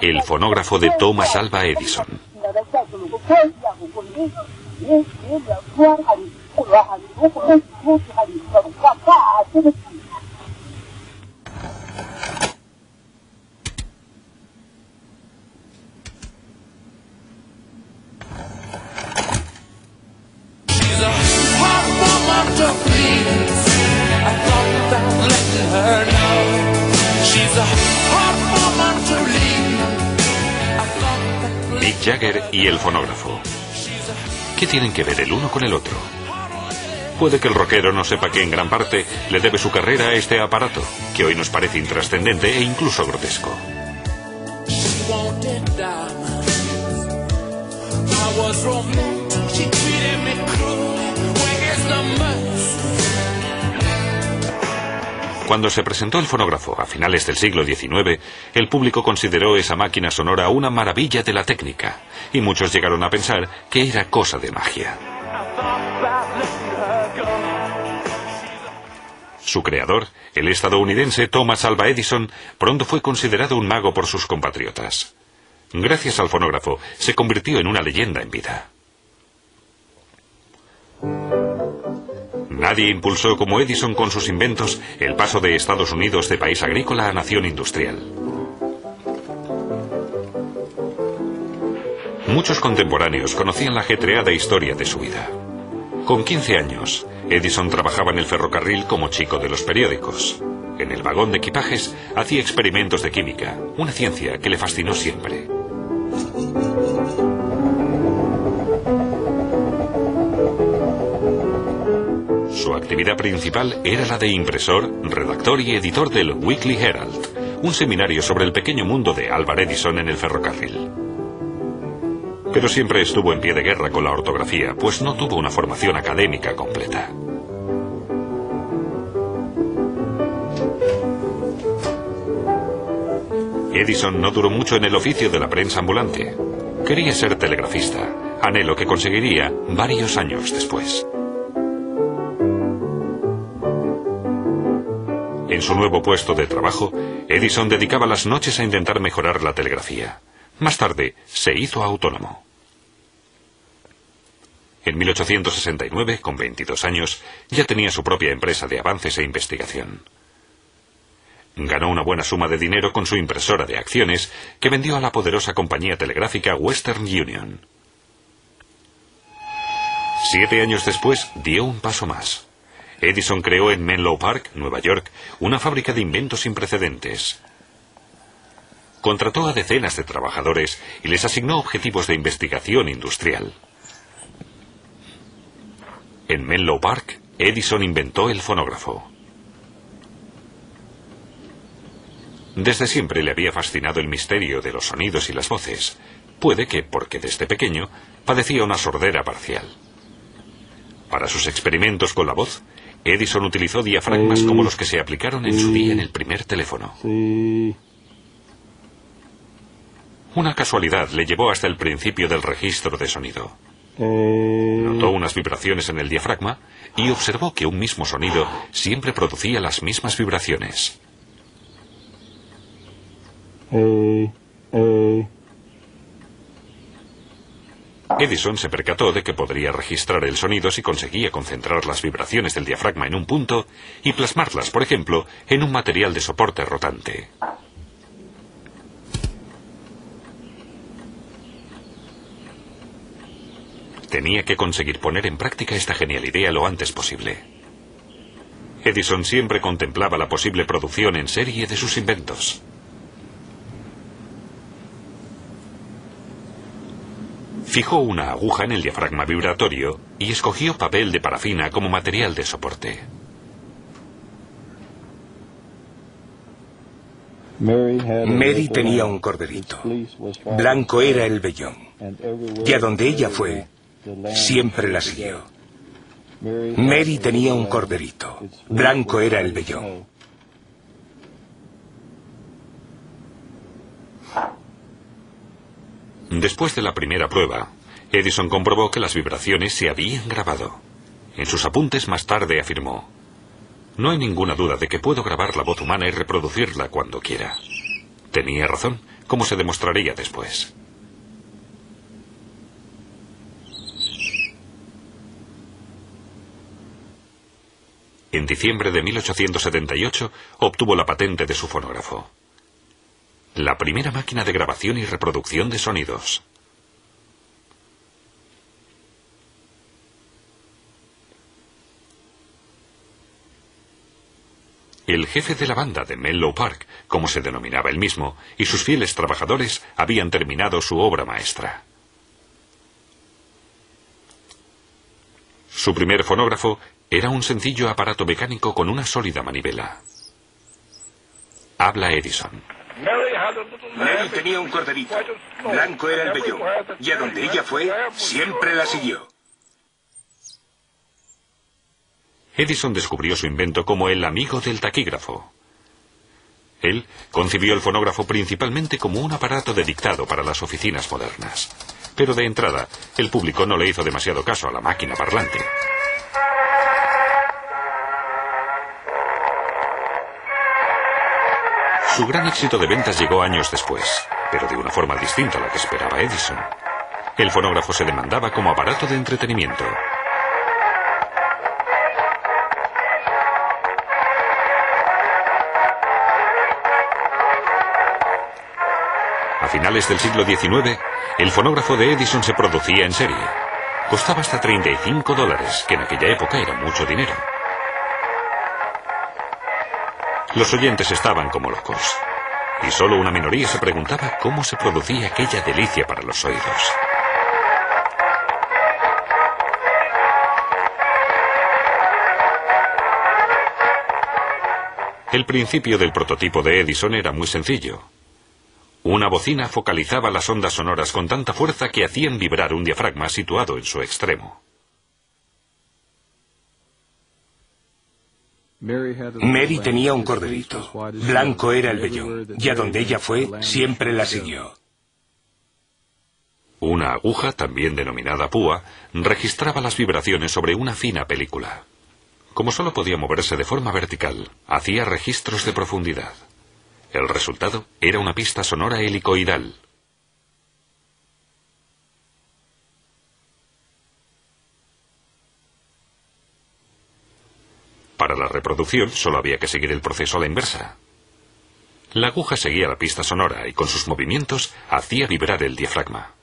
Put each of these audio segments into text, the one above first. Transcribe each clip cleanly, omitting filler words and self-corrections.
el fonógrafo de Thomas Alva Edison. Mick Jagger y el fonógrafo. ¿Qué tienen que ver el uno con el otro? Puede que el rockero no sepa que en gran parte le debe su carrera a este aparato, que hoy nos parece intrascendente e incluso grotesco. Cuando se presentó el fonógrafo a finales del siglo XIX, el público consideró esa máquina sonora una maravilla de la técnica, y muchos llegaron a pensar que era cosa de magia. Su creador, el estadounidense Thomas Alva Edison, pronto fue considerado un mago por sus compatriotas. Gracias al fonógrafo, se convirtió en una leyenda en vida. Nadie impulsó como Edison con sus inventos el paso de Estados Unidos de país agrícola a nación industrial. Muchos contemporáneos conocían la ajetreada historia de su vida. Con 15 años, Edison trabajaba en el ferrocarril como chico de los periódicos. En el vagón de equipajes hacía experimentos de química, una ciencia que le fascinó siempre. Su actividad principal era la de impresor, redactor y editor del Weekly Herald, un seminario sobre el pequeño mundo de Alvar Edison en el ferrocarril. Pero siempre estuvo en pie de guerra con la ortografía, pues no tuvo una formación académica completa. Edison no duró mucho en el oficio de la prensa ambulante. Quería ser telegrafista, anhelo que conseguiría varios años después. En su nuevo puesto de trabajo, Edison dedicaba las noches a intentar mejorar la telegrafía. Más tarde, se hizo autónomo. En 1869, con 22 años, ya tenía su propia empresa de avances e investigación. Ganó una buena suma de dinero con su impresora de acciones, que vendió a la poderosa compañía telegráfica Western Union. 7 años después, dio un paso más. Edison creó en Menlo Park, Nueva York, una fábrica de inventos sin precedentes. Contrató a decenas de trabajadores y les asignó objetivos de investigación industrial. En Menlo Park, Edison inventó el fonógrafo. Desde siempre le había fascinado el misterio de los sonidos y las voces. Puede que, porque desde pequeño, padecía una sordera parcial. Para sus experimentos con la voz, Edison utilizó diafragmas como los que se aplicaron en su día en el primer teléfono. Una casualidad le llevó hasta el principio del registro de sonido. Notó unas vibraciones en el diafragma y observó que un mismo sonido siempre producía las mismas vibraciones. Edison se percató de que podría registrar el sonido si conseguía concentrar las vibraciones del diafragma en un punto y plasmarlas, por ejemplo, en un material de soporte rotante. Tenía que conseguir poner en práctica esta genial idea lo antes posible. Edison siempre contemplaba la posible producción en serie de sus inventos. Fijó una aguja en el diafragma vibratorio y escogió papel de parafina como material de soporte. Mary tenía un corderito. Blanco era el vellón. Y a donde ella fue, siempre la siguió. Mary tenía un corderito. Blanco era el vellón. Después de la primera prueba, Edison comprobó que las vibraciones se habían grabado. En sus apuntes más tarde afirmó: "No hay ninguna duda de que puedo grabar la voz humana y reproducirla cuando quiera. Tenía razón, como se demostraría después. En diciembre de 1878 obtuvo la patente de su fonógrafo. La primera máquina de grabación y reproducción de sonidos. El jefe de la banda de Menlo Park, como se denominaba él mismo, y sus fieles trabajadores habían terminado su obra maestra. Su primer fonógrafo era un sencillo aparato mecánico con una sólida manivela. Habla Edison. Mary tenía un corderito. Blanco era el vellón. Y a donde ella fue, siempre la siguió. Edison descubrió su invento como el amigo del taquígrafo. Él concibió el fonógrafo principalmente como un aparato de dictado para las oficinas modernas. Pero de entrada, el público no le hizo demasiado caso a la máquina parlante. Su gran éxito de ventas llegó años después, pero de una forma distinta a la que esperaba Edison. El fonógrafo se demandaba como aparato de entretenimiento. A finales del siglo XIX, el fonógrafo de Edison se producía en serie. Costaba hasta $35, que en aquella época era mucho dinero. Los oyentes estaban como locos, y solo una minoría se preguntaba cómo se producía aquella delicia para los oídos. El principio del prototipo de Edison era muy sencillo. Una bocina focalizaba las ondas sonoras con tanta fuerza que hacían vibrar un diafragma situado en su extremo. Mary tenía un corderito. Blanco era el vellón. Y a donde ella fue, siempre la siguió. Una aguja, también denominada púa, registraba las vibraciones sobre una fina película. Como solo podía moverse de forma vertical, hacía registros de profundidad. El resultado era una pista sonora helicoidal. Para la reproducción solo había que seguir el proceso a la inversa. La aguja seguía la pista sonora y con sus movimientos hacía vibrar el diafragma.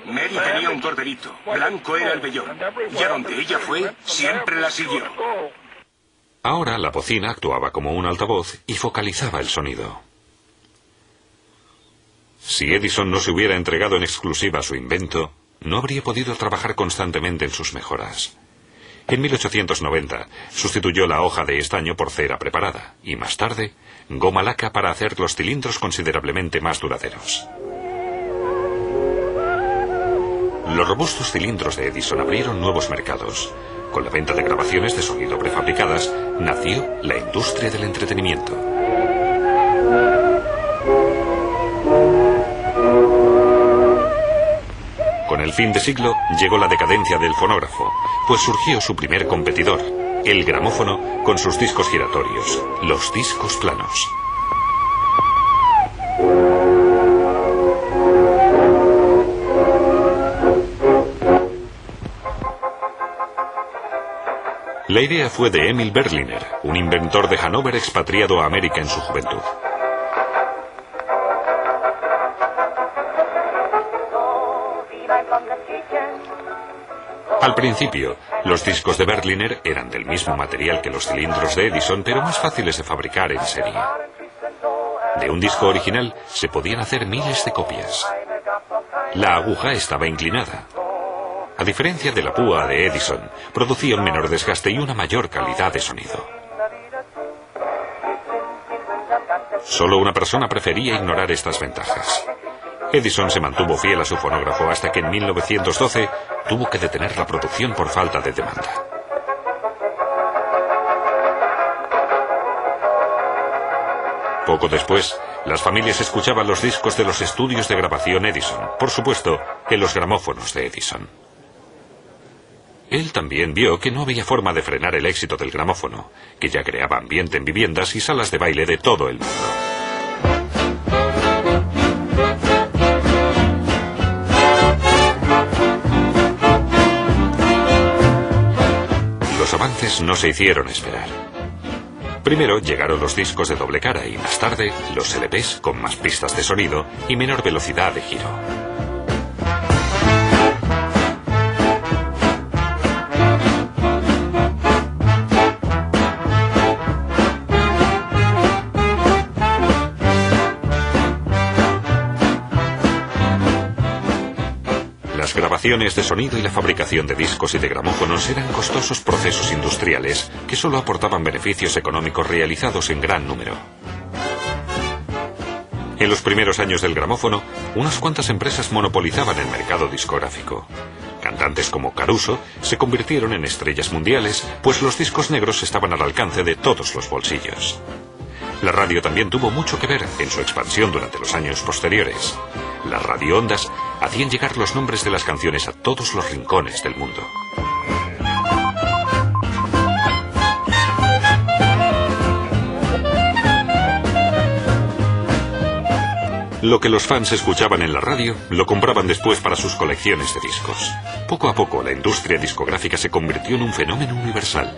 Mary tenía un corderito. Blanco era el vellón. Y a donde ella fue, siempre la siguió. Ahora la bocina actuaba como un altavoz y focalizaba el sonido. Si Edison no se hubiera entregado en exclusiva a su invento, no habría podido trabajar constantemente en sus mejoras. En 1890 sustituyó la hoja de estaño por cera preparada y más tarde goma laca para hacer los cilindros considerablemente más duraderos. Los robustos cilindros de Edison abrieron nuevos mercados. Con la venta de grabaciones de sonido prefabricadas, nació la industria del entretenimiento. Con el fin de siglo llegó la decadencia del fonógrafo, pues surgió su primer competidor, el gramófono, con sus discos giratorios, los discos planos. La idea fue de Emil Berliner, un inventor de Hannover expatriado a América en su juventud. Al principio, los discos de Berliner eran del mismo material que los cilindros de Edison, pero más fáciles de fabricar en serie. De un disco original se podían hacer miles de copias. La aguja estaba inclinada. A diferencia de la púa de Edison, producía un menor desgaste y una mayor calidad de sonido. Solo una persona prefería ignorar estas ventajas. Edison se mantuvo fiel a su fonógrafo hasta que en 1912 tuvo que detener la producción por falta de demanda. Poco después, las familias escuchaban los discos de los estudios de grabación Edison, por supuesto, en los gramófonos de Edison. Él también vio que no había forma de frenar el éxito del gramófono, que ya creaba ambiente en viviendas y salas de baile de todo el mundo. avances no se hicieron esperar. Primero llegaron los discos de doble cara y más tarde los LPs con más pistas de sonido y menor velocidad de giro. Las grabaciones de sonido y la fabricación de discos y de gramófonos eran costosos procesos industriales que solo aportaban beneficios económicos realizados en gran número. En los primeros años del gramófono, unas cuantas empresas monopolizaban el mercado discográfico. Cantantes como Caruso se convirtieron en estrellas mundiales, pues los discos negros estaban al alcance de todos los bolsillos. La radio también tuvo mucho que ver en su expansión durante los años posteriores. Las radioondas hacían llegar los nombres de las canciones a todos los rincones del mundo. Lo que los fans escuchaban en la radio, lo compraban después para sus colecciones de discos. Poco a poco, la industria discográfica se convirtió en un fenómeno universal.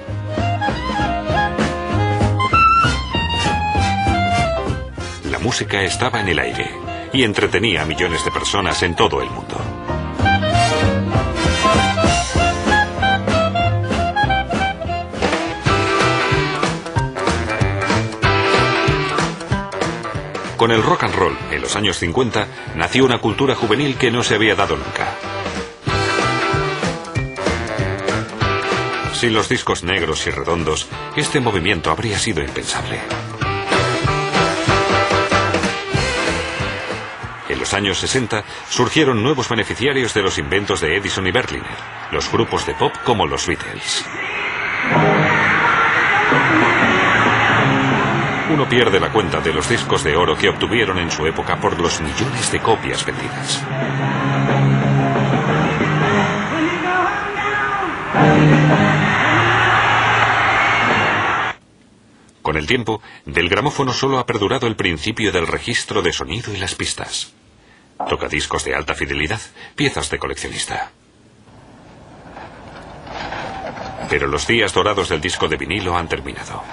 La música estaba en el aire y entretenía a millones de personas en todo el mundo. Con el rock and roll, en los años 50, nació una cultura juvenil que no se había dado nunca. Sin los discos negros y redondos, este movimiento habría sido impensable. En los años 60 surgieron nuevos beneficiarios de los inventos de Edison y Berliner, los grupos de pop como los Beatles. Uno pierde la cuenta de los discos de oro que obtuvieron en su época por los millones de copias vendidas. Con el tiempo, del gramófono solo ha perdurado el principio del registro de sonido y las pistas. Tocadiscos de alta fidelidad, piezas de coleccionista. Pero los días dorados del disco de vinilo han terminado.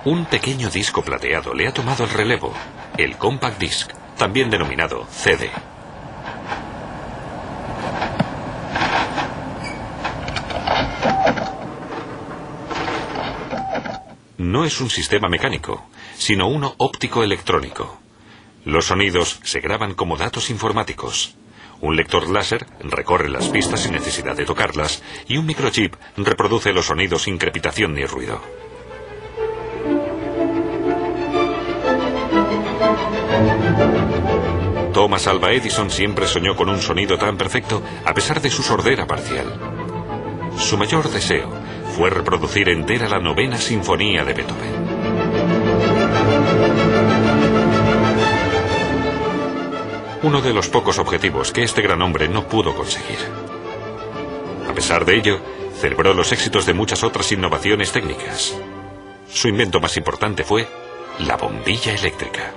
Un pequeño disco plateado le ha tomado el relevo, el Compact Disc, también denominado CD. No es un sistema mecánico, sino uno óptico-electrónico. Los sonidos se graban como datos informáticos. Un lector láser recorre las pistas sin necesidad de tocarlas y un microchip reproduce los sonidos sin crepitación ni ruido. Thomas Alva Edison siempre soñó con un sonido tan perfecto a pesar de su sordera parcial. Su mayor deseo fue reproducir entera la 9ª Sinfonía de Beethoven. Uno de los pocos objetivos que este gran hombre no pudo conseguir. A pesar de ello, celebró los éxitos de muchas otras innovaciones técnicas. Su invento más importante fue la bombilla eléctrica.